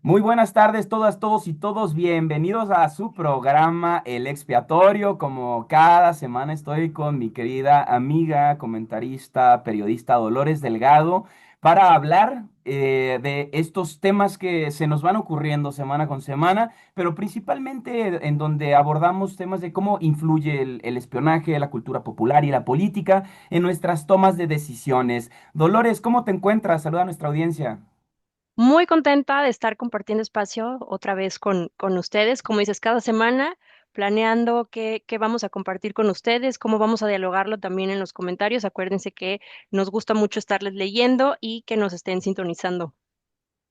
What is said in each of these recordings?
Muy buenas tardes todas, todos y todos. Bienvenidos a su programa El Expiatorio. Como cada semana estoy con mi querida amiga, comentarista, periodista Dolores Delgado para hablar de estos temas que se nos van ocurriendo semana con semana, pero principalmente en donde abordamos temas de cómo influye el espionaje, la cultura popular y la política en nuestras tomas de decisiones. Dolores, ¿cómo te encuentras? Saluda a nuestra audiencia. Muy contenta de estar compartiendo espacio otra vez con ustedes, como dices, cada semana, planeando qué vamos a compartir con ustedes, cómo vamos a dialogarlo también en los comentarios. Acuérdense que nos gusta mucho estarles leyendo y que nos estén sintonizando.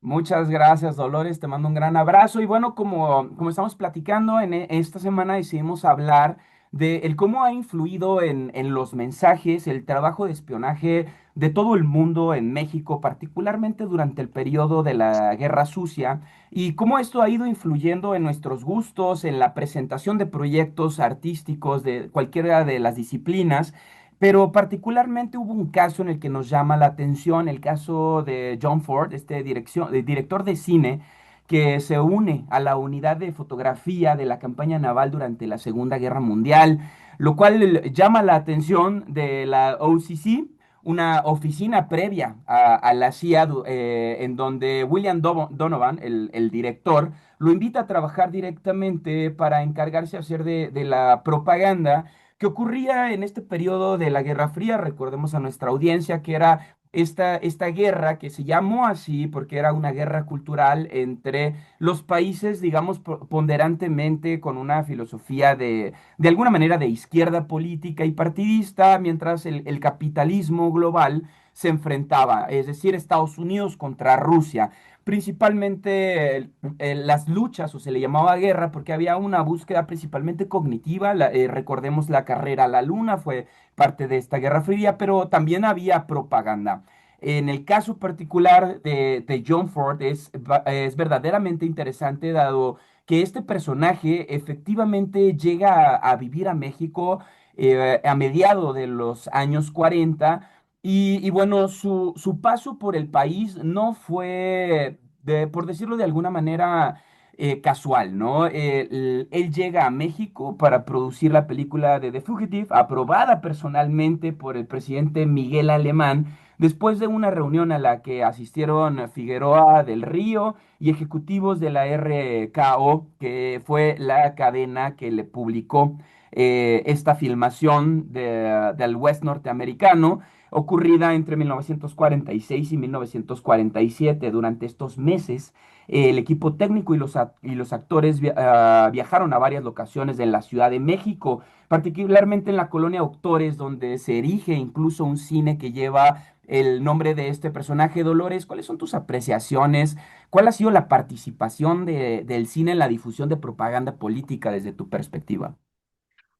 Muchas gracias, Dolores. Te mando un gran abrazo. Y bueno, como estamos platicando, esta semana decidimos hablar de el cómo ha influido en los mensajes el trabajo de espionaje de todo el mundo en México, particularmente durante el periodo de la Guerra Sucia, y cómo esto ha ido influyendo en nuestros gustos, en la presentación de proyectos artísticos de cualquiera de las disciplinas. Pero particularmente hubo un caso en el que nos llama la atención, el caso de John Ford, director de cine, que se une a la unidad de fotografía de la campaña naval durante la Segunda Guerra Mundial, lo cual llama la atención de la OCC, una oficina previa a la CIA, en donde William Donovan, el director, lo invita a trabajar directamente para encargarse de hacer de la propaganda que ocurría en este periodo de la Guerra Fría. Recordemos a nuestra audiencia que era esta guerra que se llamó así porque era una guerra cultural entre los países, digamos, ponderantemente con una filosofía de alguna manera de izquierda política y partidista, mientras el capitalismo global se enfrentaba, es decir, Estados Unidos contra Rusia. Principalmente las luchas, o se le llamaba guerra, porque había una búsqueda principalmente cognitiva. Recordemos la carrera a la luna, fue parte de esta Guerra Fría, pero también había propaganda. En el caso particular de John Ford es verdaderamente interesante, dado que este personaje efectivamente llega a vivir a México a mediados de los años 40. Y bueno, su paso por el país no fue, por decirlo de alguna manera, casual, ¿no? Él llega a México para producir la película de The Fugitive, aprobada personalmente por el presidente Miguel Alemán, después de una reunión a la que asistieron Figueroa del Río y ejecutivos de la RKO, que fue la cadena que le publicó esta filmación del West norteamericano ocurrida entre 1946 y 1947. Durante estos meses, el equipo técnico y los actores viajaron a varias locaciones de la Ciudad de México, particularmente en la colonia Doctores, donde se erige incluso un cine que lleva el nombre de este personaje. Dolores, ¿cuáles son tus apreciaciones? ¿Cuál ha sido la participación del cine en la difusión de propaganda política desde tu perspectiva?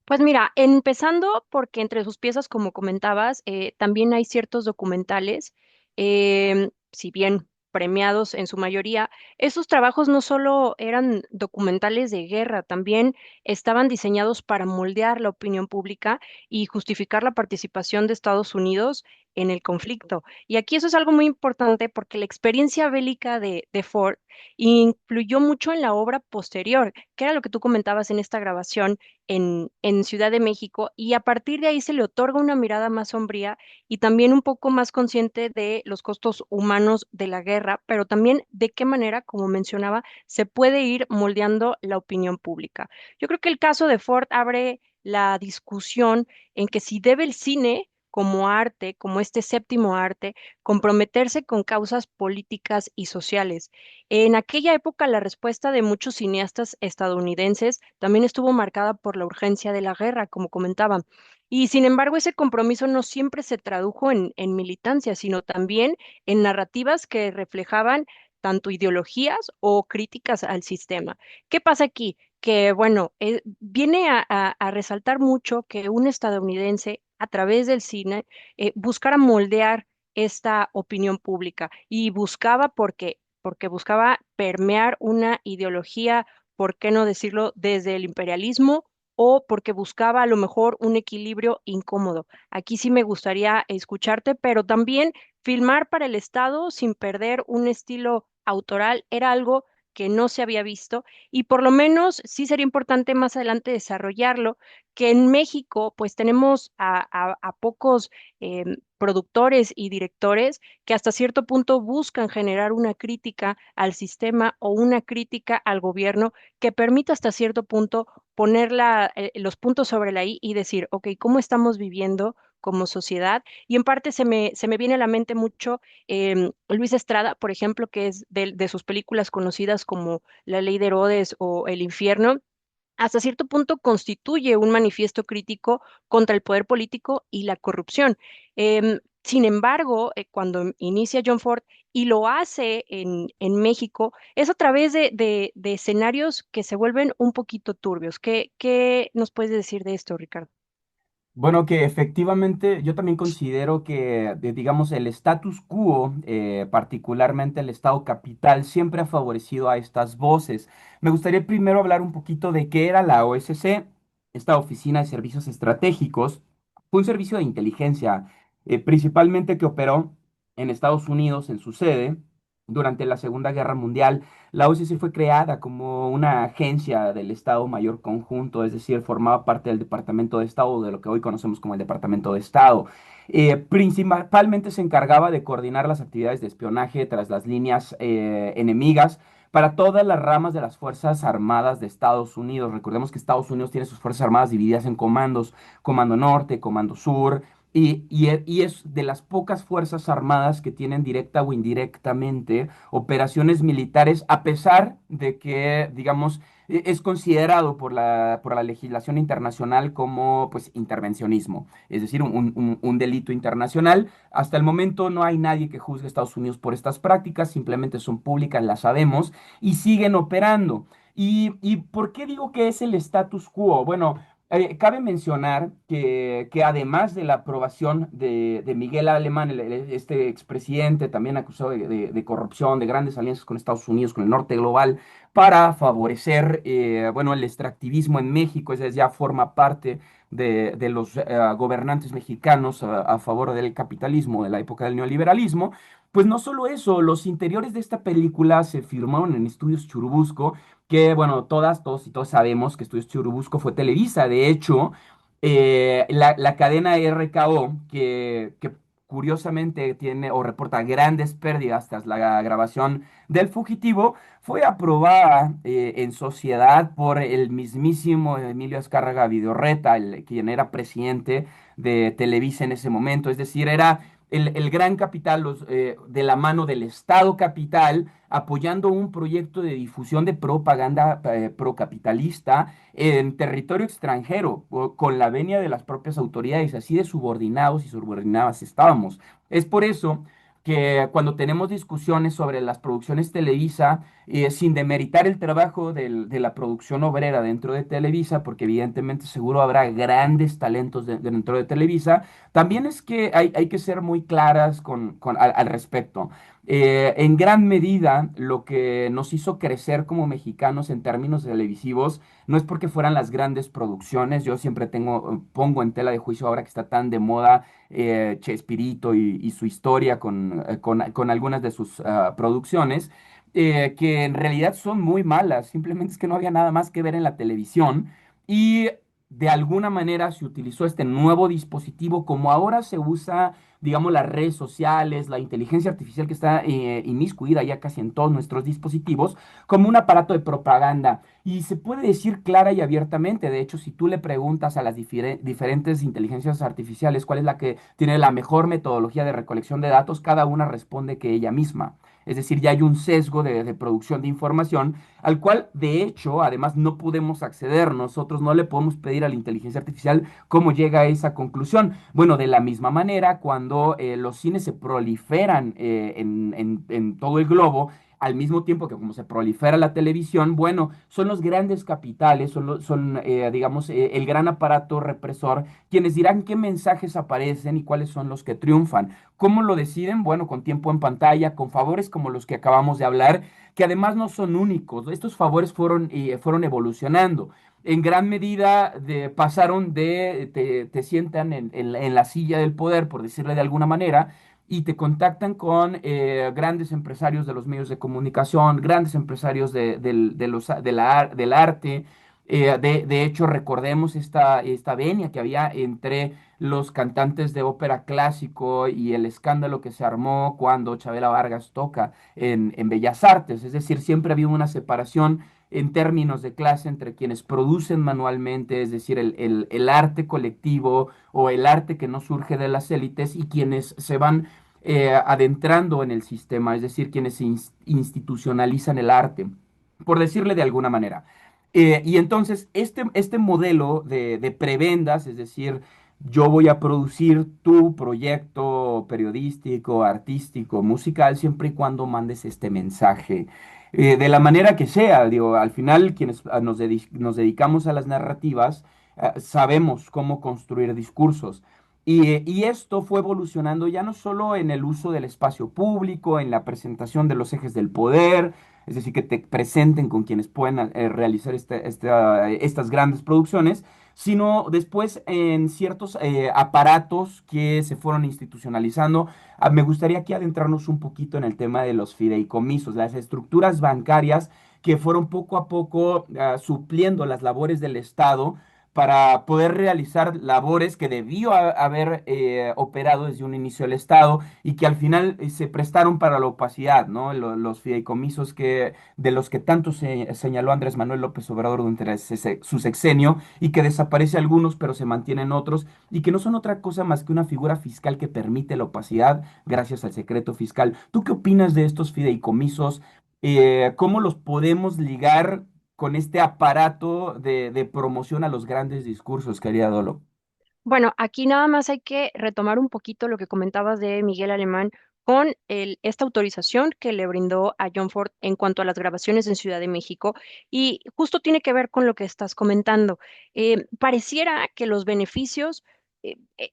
Pues mira, empezando porque entre sus piezas, como comentabas, también hay ciertos documentales, si bien premiados en su mayoría, esos trabajos no solo eran documentales de guerra, también estaban diseñados para moldear la opinión pública y justificar la participación de Estados Unidos en el conflicto. Y aquí eso es algo muy importante porque la experiencia bélica de Ford influyó mucho en la obra posterior, que era lo que tú comentabas en esta grabación en Ciudad de México, y a partir de ahí se le otorga una mirada más sombría y también un poco más consciente de los costos humanos de la guerra, pero también de qué manera, como mencionaba, se puede ir moldeando la opinión pública. Yo creo que el caso de Ford abre la discusión en que si debe el cine como arte, como este séptimo arte, comprometerse con causas políticas y sociales. En aquella época, la respuesta de muchos cineastas estadounidenses también estuvo marcada por la urgencia de la guerra, como comentaba. Y sin embargo, ese compromiso no siempre se tradujo en militancia, sino también en narrativas que reflejaban tanto ideologías o críticas al sistema. ¿Qué pasa aquí? Que, bueno, viene a resaltar mucho que un estadounidense, a través del cine, buscara moldear esta opinión pública y buscaba porque buscaba permear una ideología, ¿por qué no decirlo?, desde el imperialismo o porque buscaba a lo mejor un equilibrio incómodo. Aquí sí me gustaría escucharte, pero también filmar para el Estado sin perder un estilo autoral era algo que no se había visto y por lo menos sí sería importante más adelante desarrollarlo, que en México pues tenemos a pocos productores y directores que hasta cierto punto buscan generar una crítica al sistema o una crítica al gobierno que permita hasta cierto punto poner los puntos sobre la i y decir, ok, ¿cómo estamos viviendo como sociedad? Y en parte se me viene a la mente mucho Luis Estrada, por ejemplo, que es de sus películas conocidas como La Ley de Herodes o El Infierno, hasta cierto punto constituye un manifiesto crítico contra el poder político y la corrupción. Sin embargo, cuando inicia John Ford y lo hace en México, es a través de escenarios que se vuelven un poquito turbios. ¿Qué nos puedes decir de esto, Ricardo? Bueno, que efectivamente yo también considero que, digamos, el status quo, particularmente el Estado capital, siempre ha favorecido a estas voces. Me gustaría primero hablar un poquito de qué era la OSC, esta Oficina de Servicios Estratégicos. Fue un servicio de inteligencia, principalmente que operó en Estados Unidos, en su sede, durante la Segunda Guerra Mundial. La OSC fue creada como una agencia del Estado Mayor Conjunto, es decir, formaba parte del Departamento de Estado, de lo que hoy conocemos como el Departamento de Estado. Principalmente se encargaba de coordinar las actividades de espionaje tras las líneas enemigas para todas las ramas de las Fuerzas Armadas de Estados Unidos. Recordemos que Estados Unidos tiene sus Fuerzas Armadas divididas en comandos, Comando Norte, Comando Sur, y es de las pocas fuerzas armadas que tienen directa o indirectamente operaciones militares, a pesar de que, digamos, es considerado por la legislación internacional como, pues, intervencionismo, es decir, un delito internacional. Hasta el momento no hay nadie que juzgue a Estados Unidos por estas prácticas, simplemente son públicas, las sabemos, y siguen operando. ¿Y por qué digo que es el status quo? Bueno, cabe mencionar que además de la aprobación de Miguel Alemán, este expresidente también acusado de corrupción, de grandes alianzas con Estados Unidos, con el norte global, para favorecer, bueno, el extractivismo en México, esa ya forma parte de los gobernantes mexicanos a favor del capitalismo de la época del neoliberalismo. Pues no solo eso, los interiores de esta película se firmaron en estudios Churubusco, que bueno, todos y todos sabemos que Estudios Churubusco fue Televisa. De hecho, la cadena RKO, que curiosamente tiene o reporta grandes pérdidas tras la grabación del Fugitivo, fue aprobada en sociedad por el mismísimo Emilio Azcárraga Vidorreta, quien era presidente de Televisa en ese momento. Es decir, era el gran capital de la mano del Estado capital apoyando un proyecto de difusión de propaganda procapitalista en territorio extranjero, con la venia de las propias autoridades, así de subordinados y subordinadas estábamos. Es por eso que cuando tenemos discusiones sobre las producciones Televisa, sin demeritar el trabajo de la producción obrera dentro de Televisa, porque evidentemente seguro habrá grandes talentos dentro de Televisa, también es que hay que ser muy claras al respecto. En gran medida, lo que nos hizo crecer como mexicanos en términos televisivos no es porque fueran las grandes producciones. Yo siempre pongo en tela de juicio ahora que está tan de moda Chespirito y su historia con algunas de sus producciones, que en realidad son muy malas. Simplemente es que no había nada más que ver en la televisión y de alguna manera se utilizó este nuevo dispositivo como ahora se usa, digamos, las redes sociales, la inteligencia artificial que está inmiscuida ya casi en todos nuestros dispositivos, como un aparato de propaganda. Y se puede decir clara y abiertamente, de hecho, si tú le preguntas a las diferentes inteligencias artificiales cuál es la que tiene la mejor metodología de recolección de datos, cada una responde que ella misma. Es decir, ya hay un sesgo de producción de información al cual, de hecho, además no podemos acceder. Nosotros no le podemos pedir a la inteligencia artificial cómo llega a esa conclusión. Bueno, de la misma manera, cuando los cines se proliferan en todo el globo, al mismo tiempo que como se prolifera la televisión, bueno, son los grandes capitales, digamos, el gran aparato represor, quienes dirán qué mensajes aparecen y cuáles son los que triunfan. ¿Cómo lo deciden? Bueno, con tiempo en pantalla, con favores como los que acabamos de hablar, que además no son únicos. Estos favores fueron evolucionando. En gran medida pasaron te sientan en la silla del poder, por decirle de alguna manera, y te contactan con grandes empresarios de los medios de comunicación, grandes empresarios del arte. De hecho, recordemos esta venia que había entre los cantantes de ópera clásico y el escándalo que se armó cuando Chabela Vargas toca en Bellas Artes. Es decir, siempre ha habido una separación en términos de clase entre quienes producen manualmente, es decir, el arte colectivo o el arte que no surge de las élites y quienes se van adentrando en el sistema, es decir, quienes institucionalizan el arte, por decirle de alguna manera. Y entonces, este modelo de prebendas, es decir, yo voy a producir tu proyecto periodístico, artístico, musical, siempre y cuando mandes este mensaje. De la manera que sea, digo, al final quienes nos dedicamos a las narrativas, sabemos cómo construir discursos. Y esto fue evolucionando ya no solo en el uso del espacio público, en la presentación de los ejes del poder, es decir, que te presenten con quienes pueden realizar estas grandes producciones, sino después en ciertos aparatos que se fueron institucionalizando. Me gustaría aquí adentrarnos un poquito en el tema de los fideicomisos, las estructuras bancarias que fueron poco a poco supliendo las labores del Estado para poder realizar labores que debió haber operado desde un inicio el Estado y que al final se prestaron para la opacidad, ¿no? Los fideicomisos de los que tanto se señaló Andrés Manuel López Obrador durante su sexenio y que desaparece algunos pero se mantienen otros y que no son otra cosa más que una figura fiscal que permite la opacidad gracias al secreto fiscal. ¿Tú qué opinas de estos fideicomisos? ¿Cómo los podemos ligar con este aparato de promoción a los grandes discursos, querida Dolo? Bueno, aquí nada más hay que retomar un poquito lo que comentabas de Miguel Alemán con esta autorización que le brindó a John Ford en cuanto a las grabaciones en Ciudad de México y justo tiene que ver con lo que estás comentando. Pareciera que los beneficios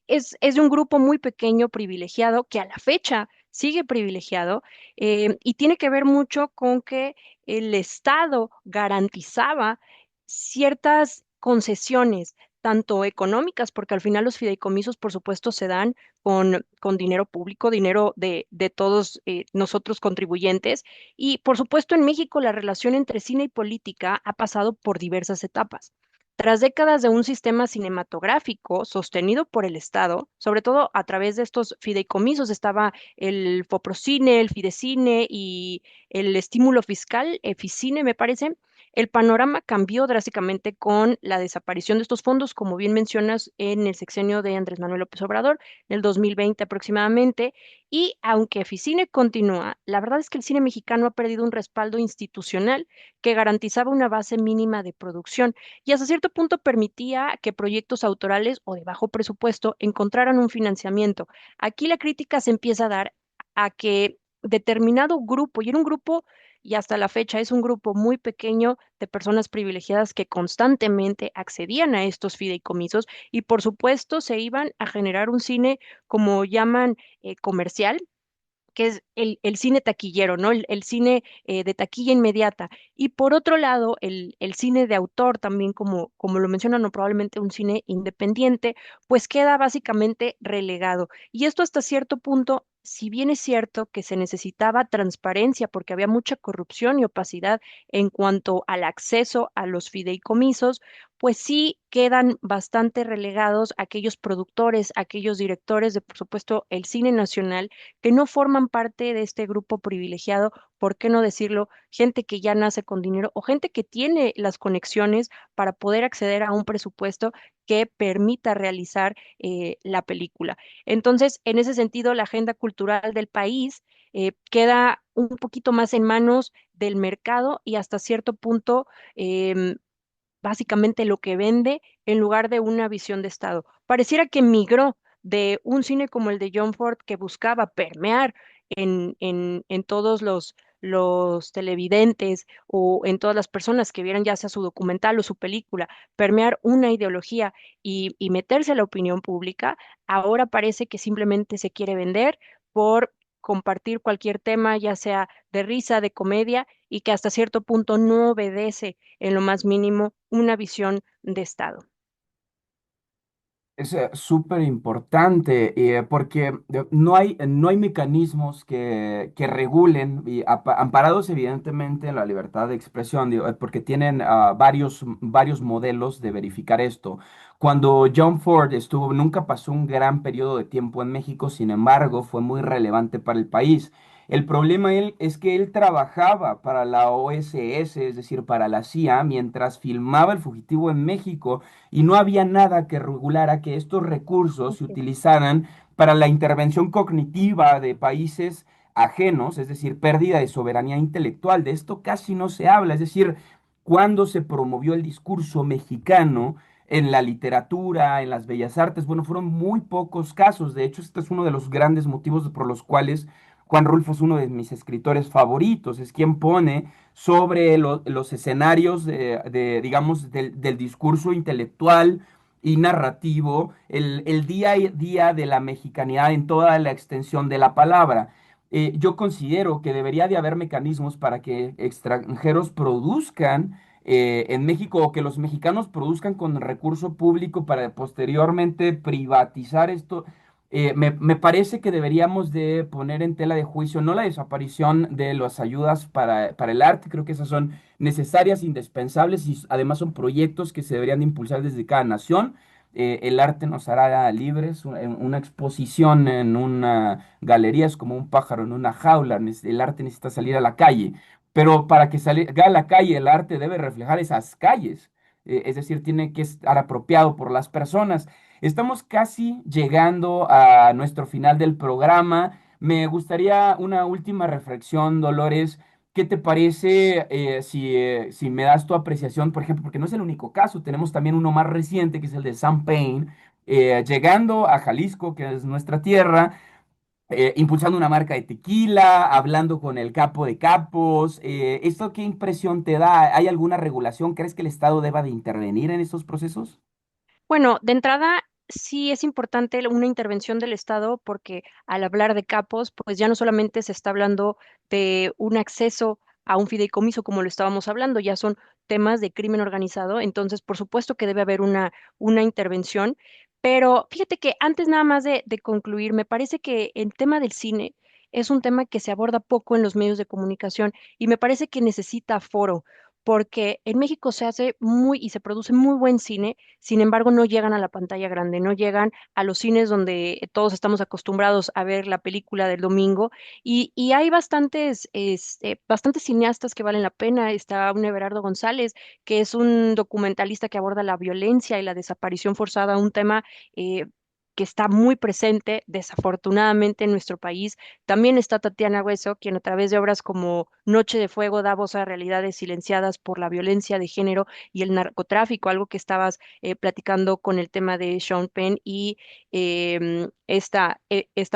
es de un grupo muy pequeño privilegiado que a la fecha sigue privilegiado y tiene que ver mucho con que el Estado garantizaba ciertas concesiones tanto económicas, porque al final los fideicomisos, por supuesto, se dan con dinero público, dinero de todos nosotros contribuyentes. Y, por supuesto, en México la relación entre cine y política ha pasado por diversas etapas. Tras décadas de un sistema cinematográfico sostenido por el Estado, sobre todo a través de estos fideicomisos, estaba el Foprocine, el Fidecine y el estímulo fiscal, Eficine, me parece. El panorama cambió drásticamente con la desaparición de estos fondos, como bien mencionas, en el sexenio de Andrés Manuel López Obrador, en el 2020 aproximadamente. Y aunque Ficine continúa, la verdad es que el cine mexicano ha perdido un respaldo institucional que garantizaba una base mínima de producción y hasta cierto punto permitía que proyectos autorales o de bajo presupuesto encontraran un financiamiento. Aquí la crítica se empieza a dar a que determinado grupo, y era un grupo y hasta la fecha es un grupo muy pequeño de personas privilegiadas que constantemente accedían a estos fideicomisos y por supuesto se iban a generar un cine como llaman comercial, que es el cine taquillero, ¿no? El cine de taquilla inmediata. Y por otro lado, el cine de autor también, como lo mencionan, o probablemente un cine independiente, pues queda básicamente relegado. Y esto hasta cierto punto, si bien es cierto que se necesitaba transparencia porque había mucha corrupción y opacidad en cuanto al acceso a los fideicomisos, pues sí quedan bastante relegados aquellos productores, aquellos directores de, por supuesto, el cine nacional que no forman parte de este grupo privilegiado, ¿por qué no decirlo? Gente que ya nace con dinero o gente que tiene las conexiones para poder acceder a un presupuesto que permita realizar la película. Entonces, en ese sentido, la agenda cultural del país queda un poquito más en manos del mercado y hasta cierto punto básicamente lo que vende en lugar de una visión de Estado. Pareciera que migró de un cine como el de John Ford que buscaba permear en todos los televidentes o en todas las personas que vieran ya sea su documental o su película, permear una ideología y meterse a la opinión pública, ahora parece que simplemente se quiere vender por compartir cualquier tema, ya sea de risa, de comedia, y que hasta cierto punto no obedece en lo más mínimo una visión de Estado. Es súper importante porque no hay mecanismos que regulen, y amparados evidentemente en la libertad de expresión, digo, porque tienen varios modelos de verificar esto. Cuando John Ford estuvo, nunca pasó un gran periodo de tiempo en México, sin embargo, fue muy relevante para el país. El problema es que él trabajaba para la OSS, es decir, para la CIA, mientras filmaba El Fugitivo en México y no había nada que regulara que estos recursos se Ok. utilizaran para la intervención cognitiva de países ajenos, es decir, pérdida de soberanía intelectual. De esto casi no se habla, es decir, cuando se promovió el discurso mexicano en la literatura, en las bellas artes, bueno, fueron muy pocos casos. De hecho, este es uno de los grandes motivos por los cuales Juan Rulfo es uno de mis escritores favoritos, es quien pone sobre los escenarios digamos, del discurso intelectual y narrativo, el día a día de la mexicanidad en toda la extensión de la palabra. Yo considero que debería de haber mecanismos para que extranjeros produzcan en México o que los mexicanos produzcan con recurso público para posteriormente privatizar esto. Me parece que deberíamos de poner en tela de juicio no la desaparición de las ayudas para el arte, creo que esas son necesarias, indispensables y además son proyectos que se deberían de impulsar desde cada nación. El arte nos hará libres, una exposición en una galería es como un pájaro en una jaula, el arte necesita salir a la calle, pero para que salga a la calle el arte debe reflejar esas calles, es decir, tiene que estar apropiado por las personas. Estamos casi llegando a nuestro final del programa. Me gustaría una última reflexión, Dolores. ¿Qué te parece si me das tu apreciación, por ejemplo, porque no es el único caso, tenemos también uno más reciente, que es el de Sam Payne, llegando a Jalisco, que es nuestra tierra, impulsando una marca de tequila, hablando con el capo de capos. ¿Esto qué impresión te da? ¿Hay alguna regulación? ¿Crees que el Estado deba de intervenir en estos procesos? Bueno, de entrada, sí es importante una intervención del Estado porque al hablar de capos, pues ya no solamente se está hablando de un acceso a un fideicomiso como lo estábamos hablando, ya son temas de crimen organizado, entonces por supuesto que debe haber una intervención, pero fíjate que antes nada más de concluir, me parece que el tema del cine es un tema que se aborda poco en los medios de comunicación y me parece que necesita foro. Porque en México se hace muy y se produce muy buen cine, sin embargo, no llegan a la pantalla grande, no llegan a los cines donde todos estamos acostumbrados a ver la película del domingo. Y hay bastantes cineastas que valen la pena. Está un Everardo González, que es un documentalista que aborda la violencia y la desaparición forzada, un tema que está muy presente, desafortunadamente, en nuestro país. También está Tatiana Hueso, quien a través de obras como Noche de Fuego da voz a realidades silenciadas por la violencia de género y el narcotráfico, algo que estabas platicando con el tema de Sean Penn y esta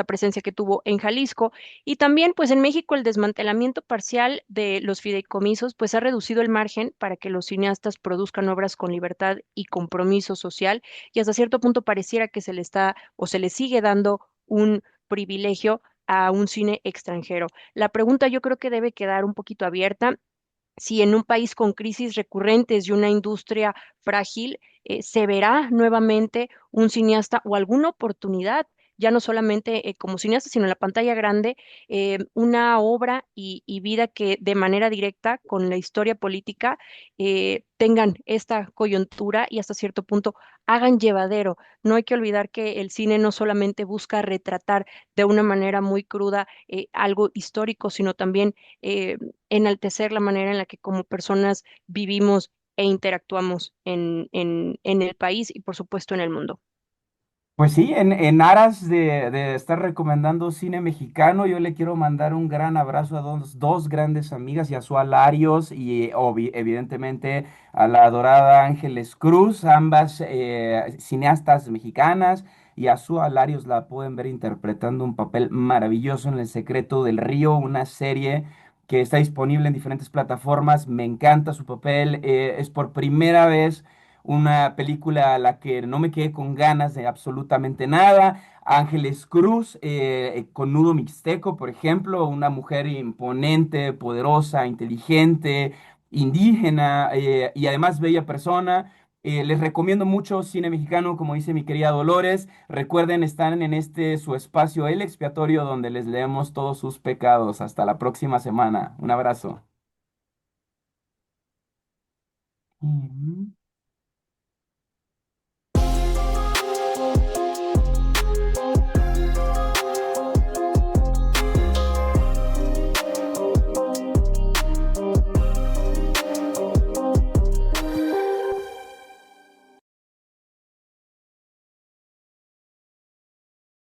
presencia que tuvo en Jalisco. Y también, pues en México, el desmantelamiento parcial de los fideicomisos, pues ha reducido el margen para que los cineastas produzcan obras con libertad y compromiso social, y hasta cierto punto pareciera que se le está o se le sigue dando un privilegio a un cine extranjero. La pregunta yo creo que debe quedar un poquito abierta si en un país con crisis recurrentes y una industria frágil, se verá nuevamente un cineasta o alguna oportunidad, ya no solamente como cineasta, sino en la pantalla grande, una obra y vida que de manera directa con la historia política tengan esta coyuntura y hasta cierto punto hagan llevadero. No hay que olvidar que el cine no solamente busca retratar de una manera muy cruda algo histórico, sino también enaltecer la manera en la que como personas vivimos e interactuamos en el país y por supuesto en el mundo. Pues sí, en aras de estar recomendando cine mexicano, yo le quiero mandar un gran abrazo a dos grandes amigas, Yasua Larios y evidentemente a la adorada Ángeles Cruz, ambas cineastas mexicanas. Yasua Larios la pueden ver interpretando un papel maravilloso en El Secreto del Río, una serie que está disponible en diferentes plataformas. Me encanta su papel, es por primera vez una película a la que no me quedé con ganas de absolutamente nada. Ángeles Cruz, con Nudo Mixteco, por ejemplo, una mujer imponente, poderosa, inteligente, indígena y además bella persona. Les recomiendo mucho cine mexicano, como dice mi querida Dolores. Recuerden, están en este su espacio, El Expiatorio, donde les leemos todos sus pecados. Hasta la próxima semana. Un abrazo. Mm.